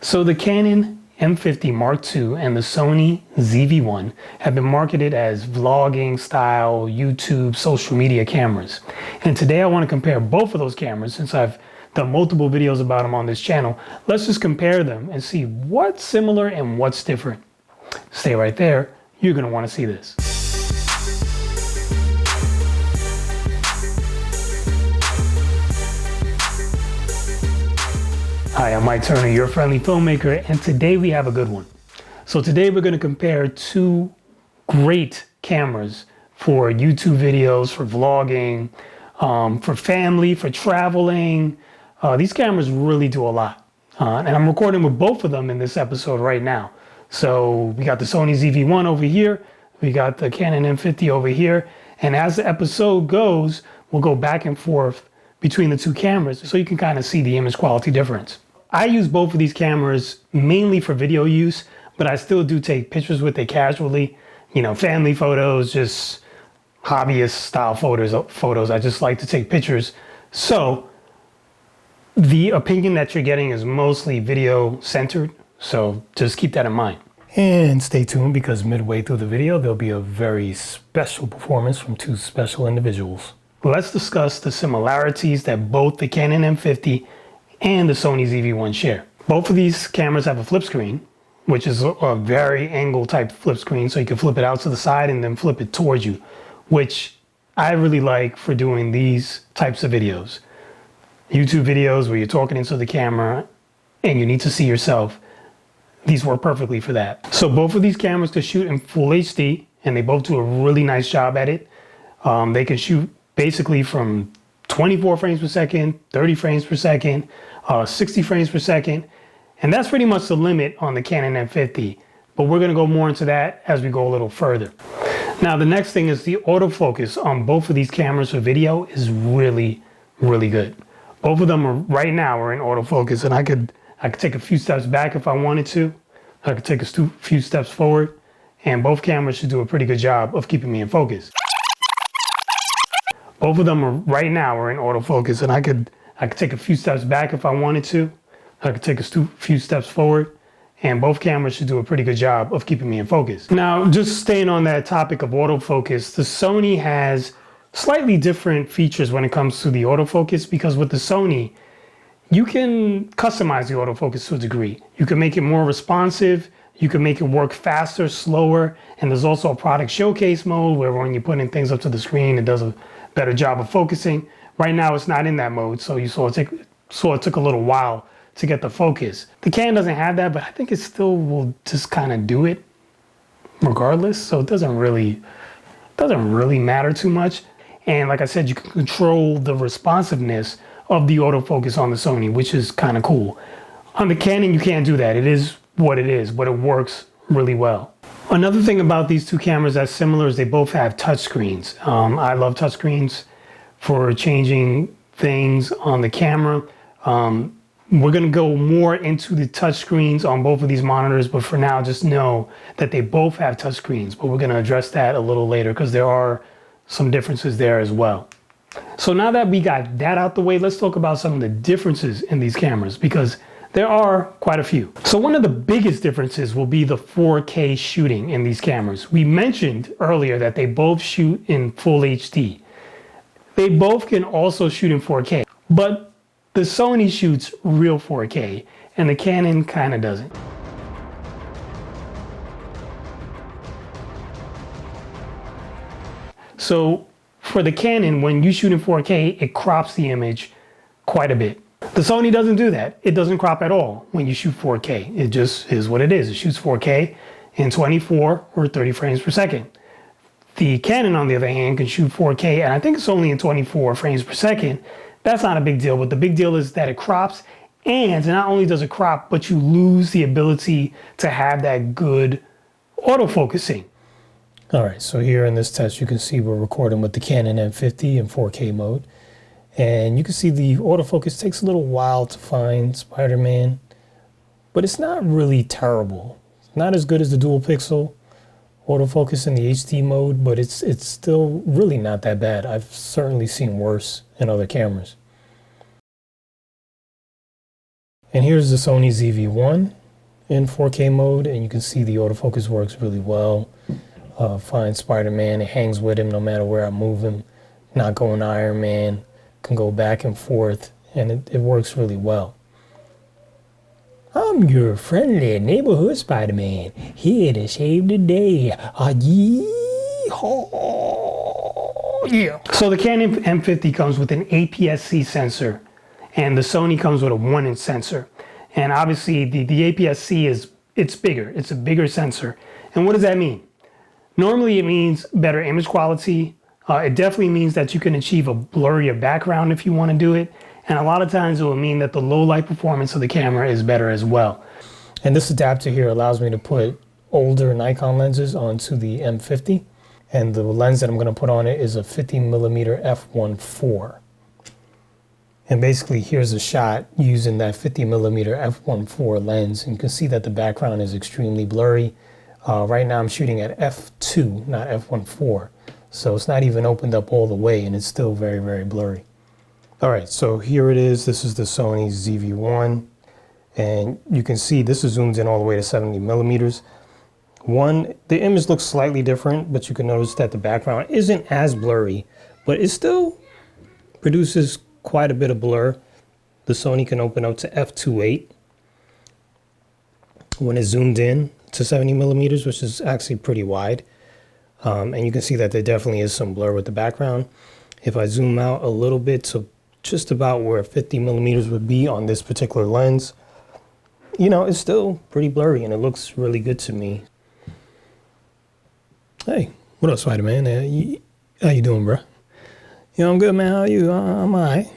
So the Canon M50 Mark II and the Sony Zv-1 have been marketed as vlogging style YouTube social media cameras. And today I want to compare both of those cameras. Since I've done multiple videos about them on this channel, let's just compare them and see what's similar and what's different. Stay right there, you're going to want to see this. Hi, I'm Mike Turner, your friendly filmmaker, and today we have a good one. So today we're going to compare two great cameras for YouTube videos, for vlogging, for family, for traveling. These cameras really do a lot. And I'm recording with both of them in this episode right now. So we got the Sony Zv-1 over here, we got the Canon M50 over here, and as the episode goes, we'll go back and forth between the two cameras so you can kind of see the image quality difference. I use both of these cameras mainly for video use, but I still do take pictures with it casually, you know, family photos, just hobbyist style photos. I just like to take pictures. So the opinion that you're getting is mostly video centered, so just keep that in mind. And stay tuned, because midway through the video there'll be a very special performance from two special individuals. Let's discuss the similarities that both the Canon M50 and the Sony Zv-1 share. Both of these cameras have a flip screen, which is a very angle type flip screen, so you can flip it out to the side and then flip it towards you, which I really like for doing these types of videos. YouTube videos where you're talking into the camera and you need to see yourself. These work perfectly for that. So both of these cameras can shoot in full HD, and they both do a really nice job at it. They can shoot basically from 24 frames per second, 30 frames per second, 60 frames per second. And that's pretty much the limit on the Canon M50. But we're gonna go more into that as we go a little further. Now, the next thing is the autofocus on both of these cameras for video is really, really good. Both of them are right now are in autofocus, and I could take a few steps back if I wanted to. I could take a few steps forward, and both cameras should do a pretty good job of keeping me in focus. Both of them are right now are in autofocus, and I could take a few steps back if I wanted to. I could take a few steps forward, and both cameras should do a pretty good job of keeping me in focus. Now, just staying on that topic of autofocus, the Sony has slightly different features when it comes to the autofocus, because with the Sony, you can customize the autofocus to a degree. You can make it more responsive, you can make it work faster, slower, and there's also a product showcase mode where when you're putting things up to the screen, it does a better job of focusing. Right now it's not in that mode, so you saw it took a little while to get the focus. The Canon doesn't have that, but I think it still will just kind of do it regardless, so it doesn't really matter too much. And like I said, you can control the responsiveness of the autofocus on the Sony, which is kind of cool. On the Canon, you can't do that. It is what it is, but it works really well. Another thing about these two cameras that's similar is they both have touchscreens. I love touchscreens for changing things on the camera. We're gonna go more into the touchscreens on both of these monitors, but for now, just know that they both have touchscreens, but we're gonna address that a little later because there are some differences there as well. So now that we got that out the way, let's talk about some of the differences in these cameras, because there are quite a few. So one of the biggest differences will be the 4K shooting in these cameras. We mentioned earlier that they both shoot in full HD. They both can also shoot in 4K, but the Sony shoots real 4K and the Canon kind of doesn't. So for the Canon, when you shoot in 4K, it crops the image quite a bit. The Sony doesn't do that. It doesn't crop at all when you shoot 4K. It just is what it is. It shoots 4K in 24 or 30 frames per second. The Canon, on the other hand, can shoot 4K, and I think it's only in 24 frames per second. That's not a big deal, but the big deal is that it crops, and not only does it crop, but you lose the ability to have that good autofocusing. All right, so here in this test, you can see we're recording with the Canon M50 in 4K mode. And you can see the autofocus takes a little while to find Spider-Man, but it's not really terrible. It's not as good as the dual pixel autofocus in the HD mode, but it's still really not that bad. I've certainly seen worse in other cameras. And here's the Sony Zv-1 in 4K mode, and you can see the autofocus works really well. Find Spider-Man, it hangs with him no matter where I move him. Not going Iron Man, can go back and forth, and it works really well. I'm your friendly neighborhood Spider-Man, here to save the day. Yeah. So the Canon M50 comes with an Aps-C sensor, and the Sony comes with a 1-inch sensor. And obviously the Aps-C it's bigger. It's a bigger sensor. And what does that mean? Normally it means better image quality. It definitely means that you can achieve a blurrier background if you want to do it. And a lot of times it will mean that the low light performance of the camera is better as well. And this adapter here allows me to put older Nikon lenses onto the M50. And the lens that I'm going to put on it is a 50mm f1.4. And basically here's a shot using that 50mm f1.4 lens. And you can see that the background is extremely blurry. Right now I'm shooting at f2, not f1.4. So it's not even opened up all the way, and it's still very, very blurry. All right, so here it is. This is the Sony Zv-1. And you can see this is zoomed in all the way to 70mm. The image looks slightly different, but you can notice that the background isn't as blurry, but it still produces quite a bit of blur. The Sony can open up to f2.8 when it's zoomed in to 70mm, which is actually pretty wide. And you can see that there definitely is some blur with the background. If I zoom out a little bit to just about where 50mm would be on this particular lens, you know, it's still pretty blurry and it looks really good to me. Hey, what up, Spider-Man? How you doing, bro? You know, I'm good, man. How are you? I'm all right.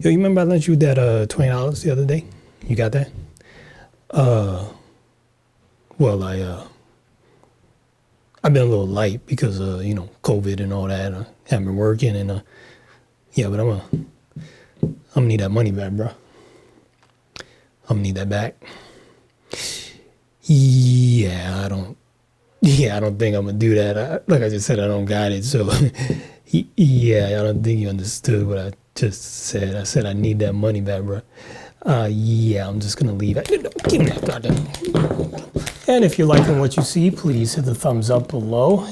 Yo, you remember I lent you that $20 the other day? You got that? Well, I've been a little light because you know, COVID and all that. I haven't been working, and yeah, but I'm gonna need that money back, bro. I'm gonna need that back. Yeah, I don't think I'm gonna do that. Like I just said, I don't got it. So yeah, I don't think you understood what I just said. I said I need that money back, bro. Yeah, I'm just gonna leave it. Give me that goddamn. And if you're liking what you see, please hit the thumbs up below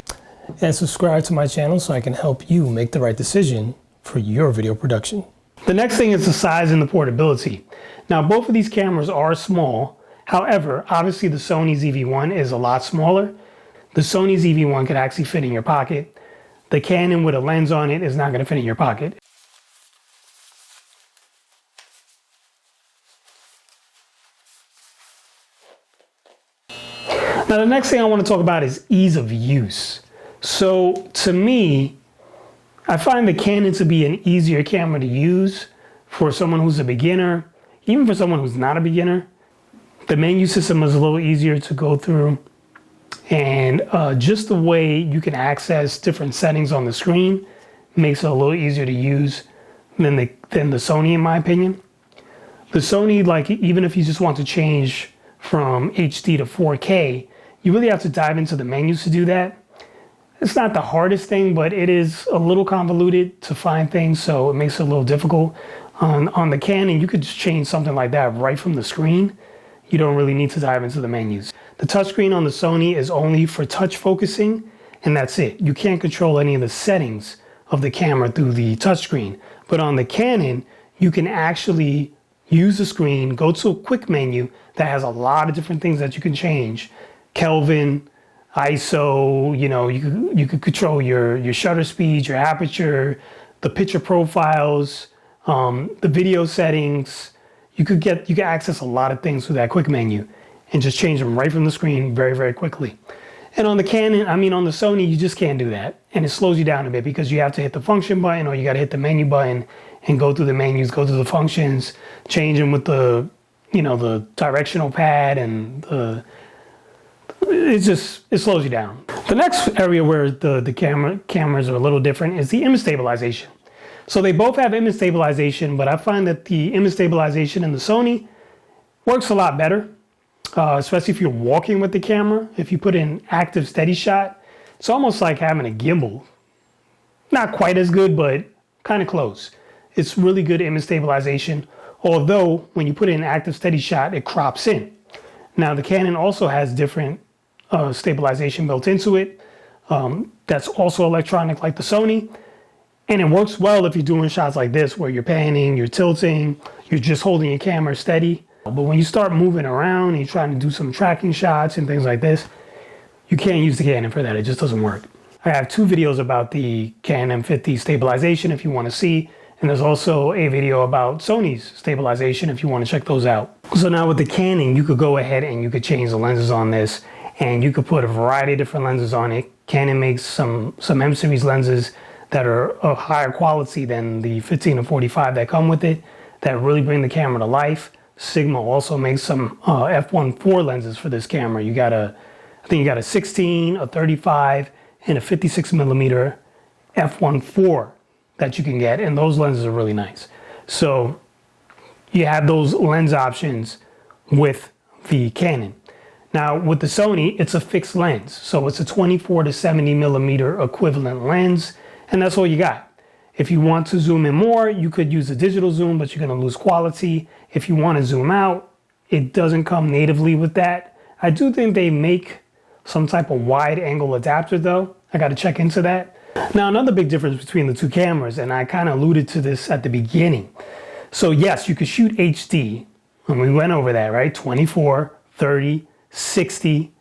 and subscribe to my channel so I can help you make the right decision for your video production. The next thing is the size and the portability. Now, both of these cameras are small. However, obviously the Sony Zv-1 is a lot smaller. The Sony Zv-1 could actually fit in your pocket. The Canon with a lens on it is not going to fit in your pocket. Now, the next thing I want to talk about is ease of use. So to me, I find the Canon to be an easier camera to use for someone who's a beginner, even for someone who's not a beginner. The menu system is a little easier to go through, and just the way you can access different settings on the screen makes it a little easier to use than the Sony, in my opinion. The Sony, like, even if you just want to change from HD to 4K, you really have to dive into the menus to do that. It's not the hardest thing, but it is a little convoluted to find things, so it makes it a little difficult. On the Canon, you could just change something like that right from the screen. You don't really need to dive into the menus. The touchscreen on the Sony is only for touch focusing, and that's it. You can't control any of the settings of the camera through the touchscreen. But on the Canon, you can actually use the screen, go to a quick menu that has a lot of different things that you can change. Kelvin, ISO, you know, you could control your shutter speed, your aperture, the picture profiles, the video settings. You could access a lot of things through that quick menu and just change them right from the screen very, very quickly. And on the Canon, on the Sony, you just can't do that. And it slows you down a bit because you have to hit the function button, or you got to hit the menu button and go through the menus, go through the functions, change them with the, you know, the directional pad, and it slows you down. The next area where the cameras are a little different is the image stabilization. So they both have image stabilization, but I find that the image stabilization in the Sony works a lot better, especially if you're walking with the camera. If you put in active steady shot, it's almost like having a gimbal. Not quite as good, but kind of close. It's really good image stabilization Although when you put it in active steady shot, it crops in. Now the Canon also has different stabilization built into it. That's also electronic like the Sony. And it works well if you're doing shots like this where you're panning, you're tilting, you're just holding your camera steady. But when you start moving around and you're trying to do some tracking shots and things like this, you can't use the Canon for that. It just doesn't work. I have 2 videos about the Canon M50 stabilization if you want to see. And there's also a video about Sony's stabilization if you want to check those out. So now with the Canon, you could go ahead and you could change the lenses on this, and you could put a variety of different lenses on it. Canon makes some M series lenses that are of higher quality than the 15 to 45 that come with it, that really bring the camera to life. Sigma also makes some f1.4 lenses for this camera. I think you got a 16, a 35, and a 56 millimeter f1.4 that you can get, and those lenses are really nice. So you have those lens options with the Canon. Now with the Sony, it's a fixed lens. So it's a 24 to 70 millimeter equivalent lens, and that's all you got. If you want to zoom in more, you could use a digital zoom, but you're gonna lose quality. If you want to zoom out, it doesn't come natively with that. I do think they make some type of wide angle adapter though. I gotta check into that. Now another big difference between the 2 cameras, and I kind of alluded to this at the beginning. So yes, you could shoot HD, and we went over that, right? 24, 30, 60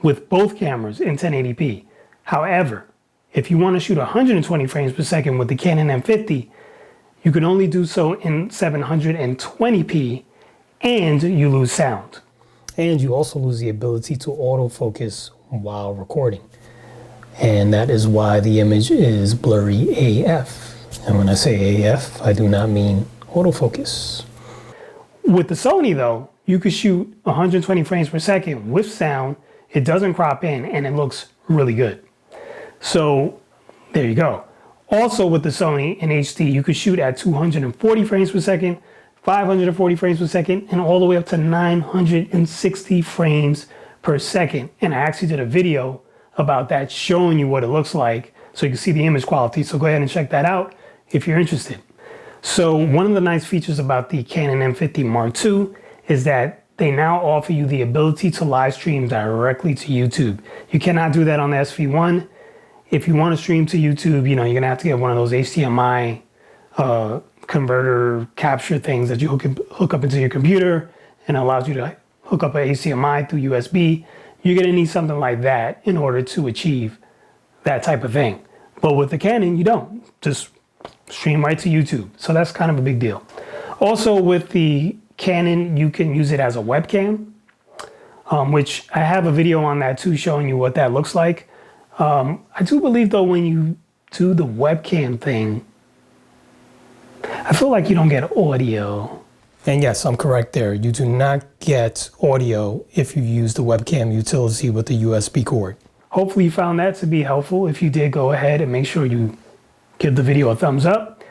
with both cameras in 1080p. However, if you want to shoot 120 frames per second with the Canon M50, you can only do so in 720p, and you lose sound. And you also lose the ability to autofocus while recording. And that is why the image is blurry AF. And when I say AF, I do not mean autofocus. With the Sony though, you could shoot 120 frames per second with sound. It doesn't crop in, and it looks really good. So there you go. Also with the Sony in HD, you could shoot at 240 frames per second, 540 frames per second, and all the way up to 960 frames per second. And I actually did a video about that showing you what it looks like so you can see the image quality. So go ahead and check that out if you're interested. So one of the nice features about the Canon M50 Mark II is that they now offer you the ability to live stream directly to YouTube. You cannot do that on the Zv-1. If you want to stream to YouTube, you're gonna have to get one of those HDMI converter capture things that you hook up into your computer, and it allows you to hook up an HDMI through USB. You're gonna need something like that in order to achieve that type of thing. But with the Canon, you don't. Just stream right to YouTube. So that's kind of a big deal. Also with the Canon, you can use it as a webcam, which I have a video on that too, showing you what that looks like. I do believe though, when you do the webcam thing, I feel like you don't get audio. And yes, I'm correct there. You do not get audio if you use the webcam utility with the USB cord. Hopefully you found that to be helpful. If you did, go ahead and make sure you give the video a thumbs up.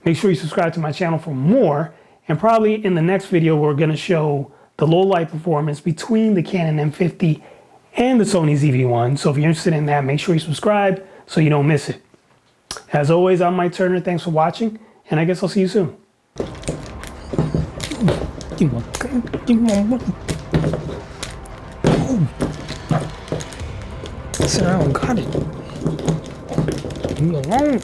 Make sure you subscribe to my channel for more. And probably in the next video, we're gonna show the low light performance between the Canon M50 and the Sony Zv-1. So if you're interested in that, make sure you subscribe so you don't miss it. As always, I'm Mike Turner. Thanks for watching, and I guess I'll see you soon. Give me one. I said I don't got it. Leave me alone.